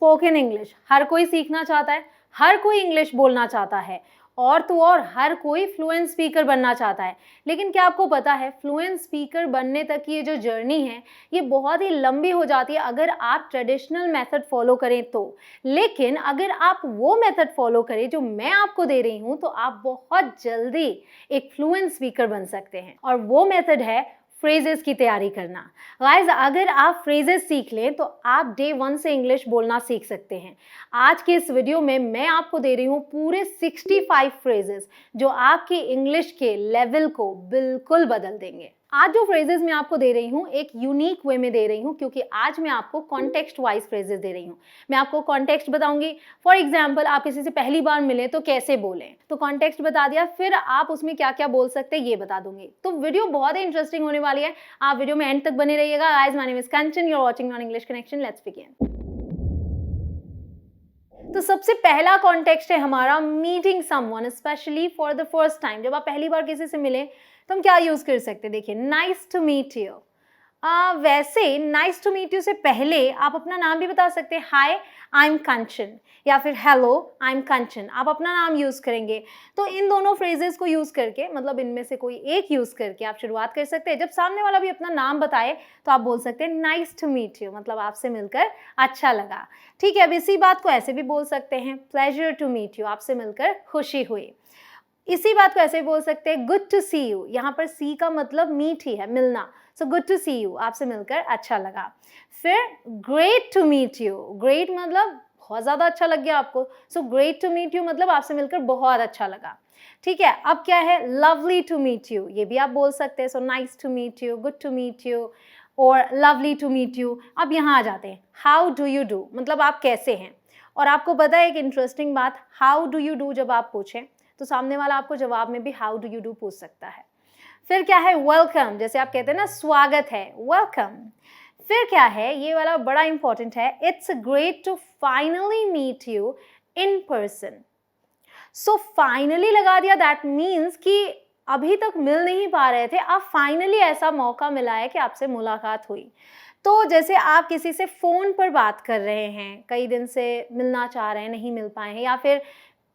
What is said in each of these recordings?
Spoken English हर कोई सीखना चाहता है, हर कोई इंग्लिश बोलना चाहता है और तो और हर कोई फ्लुएंट स्पीकर बनना चाहता है। लेकिन क्या आपको पता है फ्लुएंट स्पीकर बनने तक की ये जो जर्नी है ये बहुत ही लंबी हो जाती है अगर आप ट्रेडिशनल मेथड फॉलो करें तो। लेकिन अगर आप वो मेथड फॉलो करें जो मैं आपको दे रही हूँ तो आप बहुत जल्दी एक फ्लुएंट स्पीकर बन सकते हैं और वो मेथड है फ्रेजेस की तैयारी करना। गाइस अगर आप फ्रेजेस सीख लें तो आप डे 1 से इंग्लिश बोलना सीख सकते हैं। आज के इस वीडियो में मैं आपको दे रही हूँ पूरे 65 फ्रेजेस जो आपकी इंग्लिश के लेवल को बिल्कुल बदल देंगे। आज जो फ्रेजेस मैं आपको दे रही हूँ एक यूनिक वे में दे रही हूँ क्योंकि आज मैं आपको कॉन्टेक्स्ट वाइज फ्रेजेस दे रही हूँ। मैं आपको कॉन्टेक्स्ट बताऊंगी। फॉर एग्जाम्पल आप किसी से पहली बार मिले तो कैसे बोलें, तो कॉन्टेक्स्ट बता दिया, फिर आप उसमें क्या क्या बोल सकते हैं ये बता दूंगी। तो वीडियो बहुत ही इंटरेस्टिंग होने वाली है, आप वीडियो में एंड तक बने रहिएगा। Guys my name is Kanchan, you are watching non English connection, let's begin. तो सबसे पहला कॉन्टेक्स्ट है हमारा meeting someone specially for the first time. जब आप पहली बार किसी से मिले तो हम क्या यूज कर सकते हैं, देखिए नाइस टू मीट यू। वैसे नाइस टू मीट यू से पहले आप अपना नाम भी बता सकते हैं, हाय आई एम कंचन, या फिर हेलो आई एम कंचन, आप अपना नाम यूज करेंगे। तो इन दोनों फ्रेजेस को यूज करके मतलब इनमें से कोई एक यूज करके आप शुरुआत कर सकते हैं। जब सामने वाला भी अपना नाम बताए तो आप बोल सकते हैं नाइस टू मीट यू, मतलब आपसे मिलकर अच्छा लगा। ठीक है, अब इसी बात को ऐसे भी बोल सकते हैं, प्लेजर टू मीट यू, आपसे मिलकर खुशी हुई। इसी बात को ऐसे भी बोल सकते हैं, गुड टू सी यू, यहाँ पर सी का मतलब मीट ही है, मिलना। So good to see you, आपसे मिलकर अच्छा लगा। फिर great to meet you, great मतलब बहुत ज़्यादा अच्छा लग गया आपको। So great to meet you मतलब आपसे मिलकर बहुत अच्छा लगा। ठीक है, अब क्या है, लवली टू मीट यू, ये भी आप बोल सकते हैं। So nice to meet you, good to meet you और लवली टू मीट यू। अब यहाँ आ जाते हैं, हाउ डू यू डू, मतलब आप कैसे हैं। और आपको पता है एक इंटरेस्टिंग बात, हाउ डू यू डू जब आप पूछें तो सामने वाला आपको जवाब में भी हाउ डू यू डू पूछ सकता है। फिर क्या है, वेलकम, जैसे आप कहते हैं ना स्वागत है, वेलकम। फिर क्या है, ये वाला बड़ा इंपॉर्टेंट है, it's great to finally meet you in person. So finally लगा दिया, दैट मीन्स कि अभी तक मिल नहीं पा रहे थे, अब फाइनली ऐसा मौका मिला है कि आपसे मुलाकात हुई। तो जैसे आप किसी से फ़ोन पर बात कर रहे हैं, कई दिन से मिलना चाह रहे हैं, नहीं मिल पाए हैं, या फिर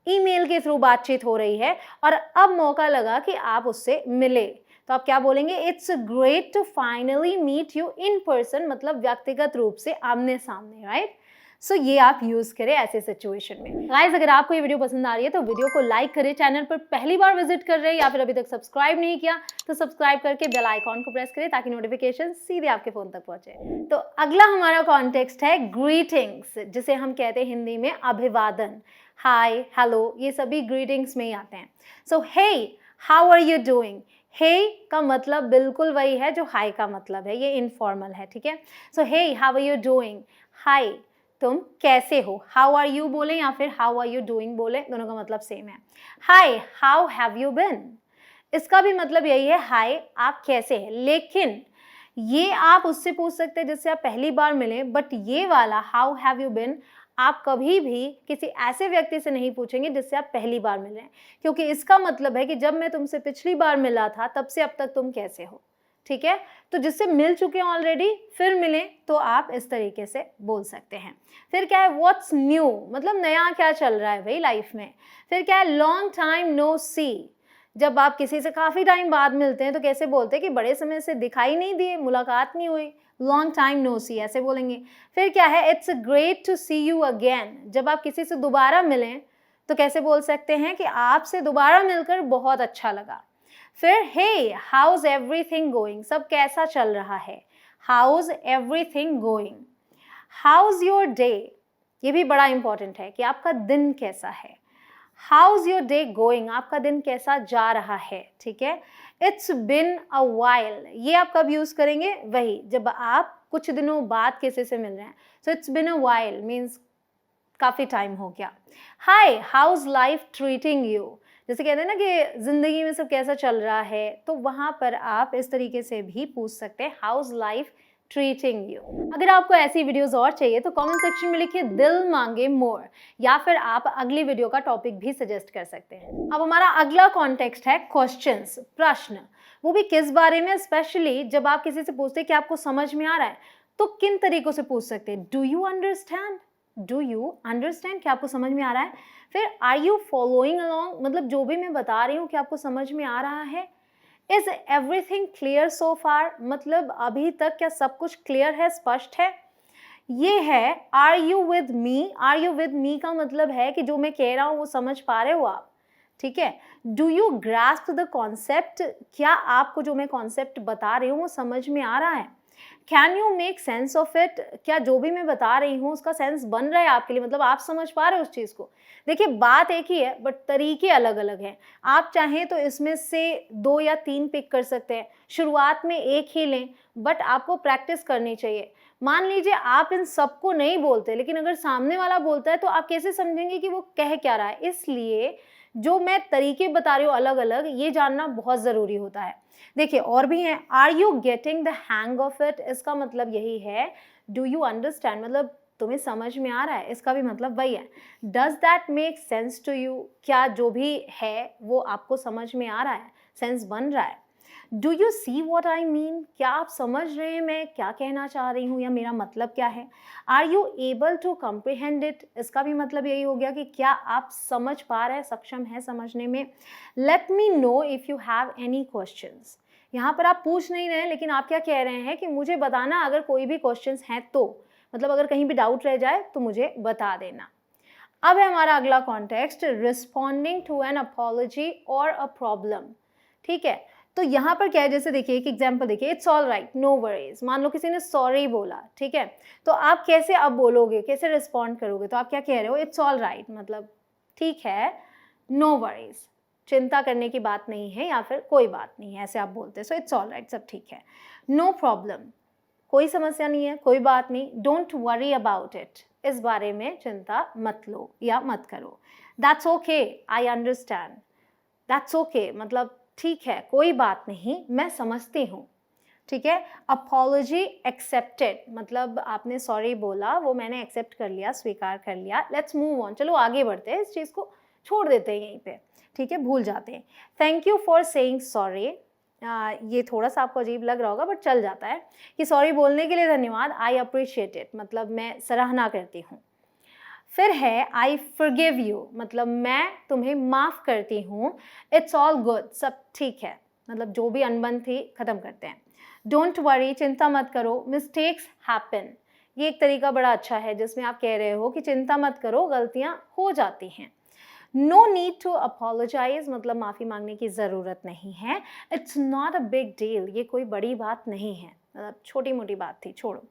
ईमेल के थ्रू बातचीत हो रही है और अब मौका लगा कि आप उससे मिले, तो आप क्या बोलेंगे, it's great to finally meet you in person, मतलब व्यक्तिगत रूप से आमने सामने, राइट। सो ये आप यूज करें ऐसे सिचुएशन में। गाइस अगर आपको ये वीडियो पसंद आ रही है तो वीडियो को लाइक करें, चैनल पर पहली बार विजिट कर रहे हैं या फिर अभी तक सब्सक्राइब नहीं किया तो सब्सक्राइब करके बेल आइकॉन को प्रेस करें ताकि नोटिफिकेशन सीधे आपके फोन तक पहुंचे। तो अगला हमारा कॉन्टेक्स्ट है ग्रीटिंग्स, जिसे हम कहते हैं हिंदी में अभिवादन। हाय, हेलो, ये सभी ग्रीटिंग्स में ही आते हैं। सो हे, हाउ आर यू डूइंग। हे का मतलब बिल्कुल वही है जो हाय का मतलब है, ये इनफॉर्मल है, ठीक है। सो हे, हाउ आर यू डूइंग, हाय तुम कैसे हो। हाउ आर यू बोले या फिर हाउ आर यू डूइंग बोले, दोनों का मतलब सेम है। हाय, हाउ हैव यू बिन, इसका भी मतलब यही है, हाय आप कैसे हैं। लेकिन ये आप उससे पूछ सकते हैं जिससे आप पहली बार मिले, बट ये वाला हाउ हैव यू बिन आप कभी भी किसी ऐसे व्यक्ति से नहीं पूछेंगे जिससे आप पहली बार मिले, क्योंकि इसका मतलब है कि जब मैं तुमसे पिछली बार मिला था तब से अब तक तुम कैसे हो। ठीक है, तो जिससे मिल चुके हैं ऑलरेडी फिर मिले तो आप इस तरीके से बोल सकते हैं। फिर क्या है, व्हाट्स न्यू, मतलब नया क्या चल रहा है भाई लाइफ में। फिर क्या है, लॉन्ग टाइम नो सी, जब आप किसी से काफ़ी टाइम बाद मिलते हैं तो कैसे बोलते हैं कि बड़े समय से दिखाई नहीं दिए, मुलाकात नहीं हुई, लॉन्ग टाइम नो सी ऐसे बोलेंगे। फिर क्या है, it's great to see you again, जब आप किसी से दोबारा मिलें तो कैसे बोल सकते हैं कि आपसे दोबारा मिलकर बहुत अच्छा लगा। फिर हे, हाउज एवरीथिंग गोइंग, सब कैसा चल रहा है, how's everything going. How's your day, ये भी बड़ा इंपॉर्टेंट है कि आपका दिन कैसा है। हाउज योर डे गोइंग, आपका दिन कैसा जा रहा है, ठीक है। इट्स बिन अ वाइल, ये आप कब यूज करेंगे, वही जब आप कुछ दिनों बाद किसी से मिल रहे हैं। So it's been a while means काफ़ी टाइम हो गया। हाय, हाउज लाइफ ट्रीटिंग यू, जैसे कहते हैं ना कि ज़िंदगी में सब कैसा चल रहा है, तो वहाँ पर आप इस तरीके से भी पूछ सकते हैं, हाउज लाइफ ट्रीटिंग यू। अगर आपको ऐसी वीडियोस और चाहिए तो कमेंट सेक्शन में लिखिए दिल मांगे मोर, या फिर आप अगली वीडियो का टॉपिक भी सजेस्ट कर सकते हैं। अब हमारा अगला कॉन्टेक्स्ट है क्वेश्चंस, प्रश्न, वो भी किस बारे में, स्पेशली जब आप किसी से पूछते हैं कि आपको समझ में आ रहा है तो किन तरीकों से पूछ सकते हैं, do you understand, do you understand, क्या आपको समझ में आ रहा है? फिर आर यू फॉलोइंग अलोंग, मतलब जो भी मैं बता रही हूँ क्या आपको समझ में आ रहा है? इज एवरीथिंग क्लियर सो फार, मतलब अभी तक क्या सब कुछ क्लियर है, स्पष्ट है? ये है are you with me. Are you with me का मतलब है कि जो मैं कह रहा हूँ वो समझ पा रहे हो आप, ठीक है? Do you grasp the concept, क्या आपको जो मैं कॉन्सेप्ट बता रही हूँ वो समझ में आ रहा है? Can you make sense of it, क्या जो भी मैं बता रही हूँ उसका सेंस बन रहा है आपके लिए, मतलब आप समझ पा रहे हो उस चीज़ को? देखिए बात एक ही है बट तरीके अलग अलग हैं। आप चाहें तो इसमें से 2 या 3 पिक कर सकते हैं, शुरुआत में एक ही लें, बट आपको प्रैक्टिस करनी चाहिए। मान लीजिए आप इन सबको नहीं बोलते, लेकिन अगर सामने वाला बोलता है तो आप कैसे समझेंगे कि वो कह क्या रहा है? इसलिए जो मैं तरीके बता रही हूँ अलग अलग, ये जानना बहुत ज़रूरी होता है। देखिए और भी हैं, are you getting the hang of it, इसका मतलब यही है। डू यू अंडरस्टैंड, मतलब तुम्हें समझ में आ रहा है, इसका भी मतलब वही है। Does that make sense to you, क्या जो भी है वो आपको समझ में आ रहा है, सेंस बन रहा है? Do you see what I mean, क्या आप समझ रहे हैं मैं क्या कहना चाह रही हूँ या मेरा मतलब क्या है? Are you able to comprehend it, इसका भी मतलब यही हो गया कि क्या आप समझ पा रहे हैं, सक्षम है समझने में? Let me know if you have any questions, यहाँ पर आप पूछ नहीं रहे हैं लेकिन आप क्या कह रहे हैं कि मुझे बताना अगर कोई भी क्वेश्चंस हैं तो, मतलब अगर कहीं भी डाउट रह जाए तो मुझे बता देना। अब है हमारा अगला context, responding to an apology और अ प्रॉब्लम, ठीक है? तो यहाँ पर क्या है, जैसे देखिए एक एग्जांपल देखिए, it's all right no worries, मान लो किसी ने सॉरी बोला, ठीक है? तो आप कैसे अब बोलोगे, कैसे रिस्पॉन्ड करोगे? तो आप क्या कह रहे हो, इट्स ऑल राइट, मतलब ठीक है, नो वरीज, चिंता करने की बात नहीं है, या फिर कोई बात नहीं है, ऐसे आप बोलते हैं। सो इट्स ऑल राइट, सब ठीक है। नो प्रॉब्लम, कोई समस्या नहीं है, कोई बात नहीं। डोंट वरी अबाउट इट, इस बारे में चिंता मत लो या मत करो। That's okay, I understand, that's okay, मतलब ठीक है, कोई बात नहीं, मैं समझती हूँ, ठीक है? अपॉलॉजी एक्सेप्टेड, मतलब आपने सॉरी बोला, वो मैंने एक्सेप्ट कर लिया, स्वीकार कर लिया। लेट्स मूव ऑन, चलो आगे बढ़ते हैं, इस चीज़ को छोड़ देते हैं यहीं पे, ठीक है, भूल जाते हैं। Thank you for saying sorry, ये थोड़ा सा आपको अजीब लग रहा होगा बट चल जाता है कि सॉरी बोलने के लिए धन्यवाद। आई अप्रिशिएट इट, मतलब मैं सराहना करती हूँ। फिर है आई फॉरगिव यू, मतलब मैं तुम्हें माफ़ करती हूँ। इट्स ऑल गुड, सब ठीक है, मतलब जो भी अनबन थी ख़त्म करते हैं। डोंट वरी, चिंता मत करो। मिस्टेक्स हैपन, ये एक तरीका बड़ा अच्छा है जिसमें आप कह रहे हो कि चिंता मत करो, गलतियाँ हो जाती हैं। नो नीड टू अपोलोजाइज, मतलब माफ़ी मांगने की ज़रूरत नहीं है। It's not a big deal, ये कोई बड़ी बात नहीं है, मतलब छोटी मोटी बात थी, छोड़ो।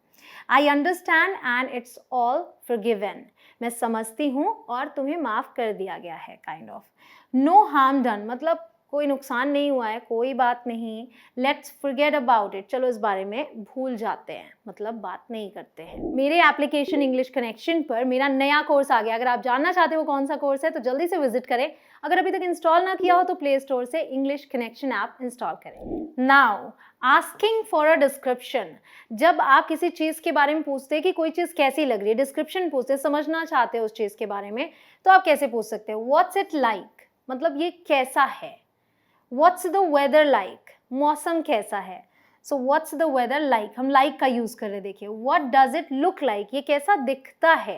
I understand and it's all forgiven, मैं समझती हूँ और तुम्हें माफ़ कर दिया गया है, kind of. No harm done, मतलब कोई नुकसान नहीं हुआ है, कोई बात नहीं। लेट्स फॉरगेट अबाउट इट, चलो इस बारे में भूल जाते हैं, मतलब बात नहीं करते हैं। मेरे एप्लीकेशन इंग्लिश कनेक्शन पर मेरा नया कोर्स आ गया, अगर आप जानना चाहते हो कौन सा कोर्स है तो जल्दी से विजिट करें। अगर अभी तक इंस्टॉल ना किया हो तो प्ले स्टोर से इंग्लिश कनेक्शन ऐप इंस्टॉल करें। Now asking for a description, जब आप किसी चीज़ के बारे में पूछते हैं कि कोई चीज़ कैसी लग रही है, डिस्क्रिप्शन पूछते हैं, समझना चाहते हो उस चीज़ के बारे में, तो आप कैसे पूछ सकते हो? व्हाट्स इट लाइक, मतलब ये कैसा है। व्हाट्स द वेदर लाइक, मौसम कैसा है। So what's the weather like, हम लाइक का यूज़ कर रहे हैं, देखिए। What does it look like, ये कैसा दिखता है।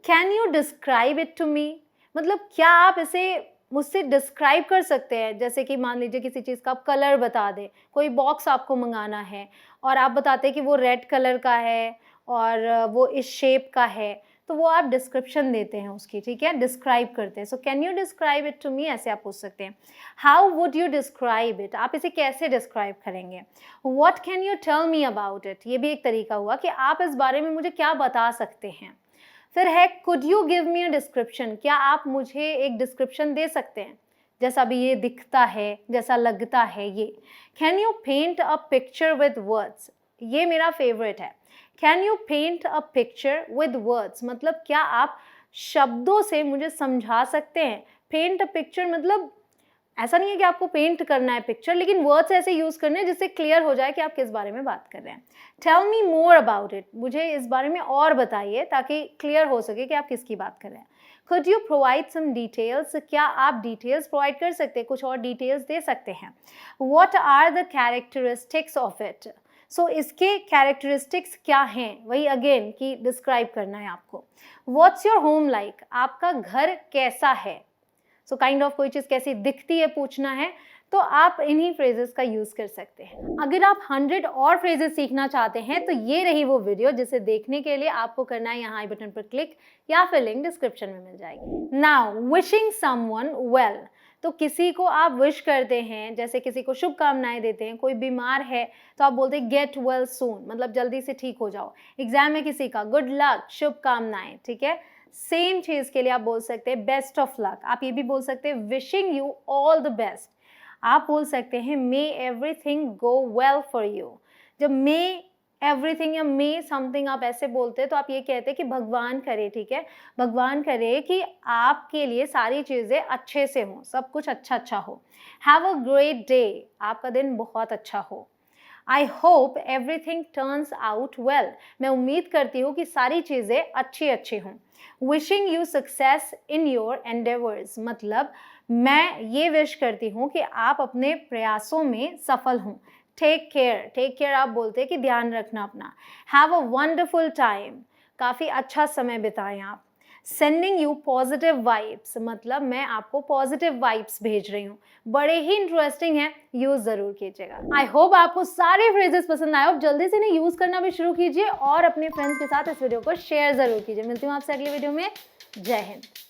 Can you describe it to me, मतलब क्या आप इसे मुझसे डिस्क्राइब कर सकते हैं? जैसे कि मान लीजिए किसी चीज़ का आप कलर बता दें, कोई बॉक्स आपको मंगाना है और आप बताते हैं कि वो रेड कलर का है और वो इस शेप का है, तो वो आप डिस्क्रिप्शन देते हैं उसकी, ठीक है, डिस्क्राइब करते हैं। So can you describe it to me, ऐसे आप पूछ सकते हैं। How would you describe it, आप इसे कैसे डिस्क्राइब करेंगे। What can you tell me about it, ये भी एक तरीका हुआ कि आप इस बारे में मुझे क्या बता सकते हैं। फिर है could you give me a description, क्या आप मुझे एक डिस्क्रिप्शन दे सकते हैं, जैसा भी ये दिखता है, जैसा लगता है ये। Can you paint a picture with words, ये मेरा फेवरेट है। Can you paint a picture with words, मतलब क्या आप शब्दों से मुझे समझा सकते हैं। पेंट अ पिक्चर मतलब ऐसा नहीं है कि आपको पेंट करना है पिक्चर, लेकिन वर्ड्स ऐसे यूज़ करने हैं जिससे क्लियर हो जाए कि आप किस बारे में बात कर रहे हैं। Tell me more about it, मुझे इस बारे में और बताइए ताकि क्लियर हो सके कि आप किसकी बात कर रहे हैं। Could you provide some details, क्या आप डिटेल्स प्रोवाइड कर सकते हैं, कुछ और डिटेल्स दे सकते हैं। What are the characteristics of it, so इसके कैरेक्टरिस्टिक्स क्या हैं, वही अगेन कि डिस्क्राइब करना है आपको। व्हाट्स योर होम लाइक, आपका घर कैसा है। सो काइंड ऑफ कोई चीज़ कैसी दिखती है पूछना है, तो आप इन्हीं फ्रेजेस का यूज़ कर सकते हैं। अगर आप 100 और फ्रेजेस सीखना चाहते हैं तो ये रही वो वीडियो, जिसे देखने के लिए आपको करना है यहाँ आई बटन पर क्लिक या फिर लिंक डिस्क्रिप्शन में मिल जाएगी। नाउ विशिंग समवन वेल, तो किसी को आप विश करते हैं, जैसे किसी को शुभकामनाएं देते हैं। कोई बीमार है तो आप बोलते हैं गेट वेल सून, मतलब जल्दी से ठीक हो जाओ। एग्जाम है किसी का, गुड लक, शुभकामनाएं, ठीक है। सेम चीज़ के लिए आप बोल सकते हैं बेस्ट ऑफ लक। आप ये भी बोल सकते हैं wishing you all the best. आप बोल सकते हैं मे everything go well for you. जब मे एवरीथिंग या मे समथिंग आप ऐसे बोलते हैं तो आप ये कहते हैं कि भगवान करे, ठीक है, भगवान करे कि आपके लिए सारी चीज़ें अच्छे से हों, सब कुछ अच्छा हो। हैव अ ग्रेट डे, आपका दिन बहुत अच्छा हो। I hope everything turns out well, मैं उम्मीद करती हूँ कि सारी चीज़ें अच्छी हों। Wishing you success in your endeavours, मतलब मैं ये विश करती हूँ कि आप अपने प्रयासों में सफल हों। टेक केयर आप बोलते हैं कि ध्यान रखना अपना। हैव अ वंडरफुल टाइम, काफ़ी अच्छा समय बिताएं आप। सेंडिंग यू पॉजिटिव वाइब्स, मतलब मैं आपको पॉजिटिव वाइब्स भेज रही हूँ। बड़े ही इंटरेस्टिंग है, यूज़ ज़रूर कीजिएगा। आई होप आपको सारे फ्रेजेस पसंद आए और जल्दी से इन्हें यूज़ करना भी शुरू कीजिए और अपने फ्रेंड्स के साथ इस वीडियो को शेयर ज़रूर कीजिए। मिलती हूँ आपसे अगली वीडियो में। जय हिंद।